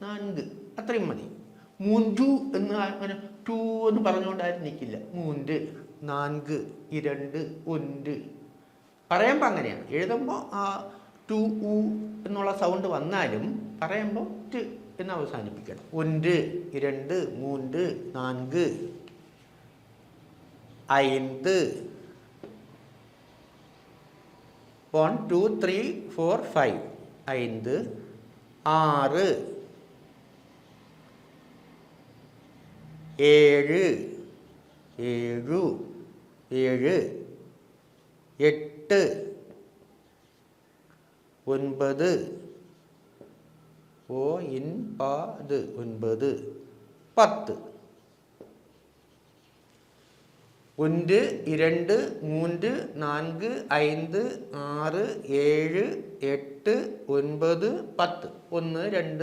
4 അത്രയും മതി. മൂഞ്ചു എന്ന് അങ്ങനെ ടു എന്ന് പറഞ്ഞുകൊണ്ടാരും നിൽക്കില്ല. 3 4 2 1 പറയുമ്പോൾ അങ്ങനെയാണ്. എഴുതുമ്പോൾ ആ ടു ഉ എന്നുള്ള സൗണ്ട് വന്നാലും പറയുമ്പോൾ ട് എന്ന് അവസാനിപ്പിക്കണം. 1 2 3 4 5 1 2 3 4 5 5 6 7 7 7 8 9 ഓ ഇൻ പത് 9 10 1 2 3 4 5 6 7 8 9 10 1 2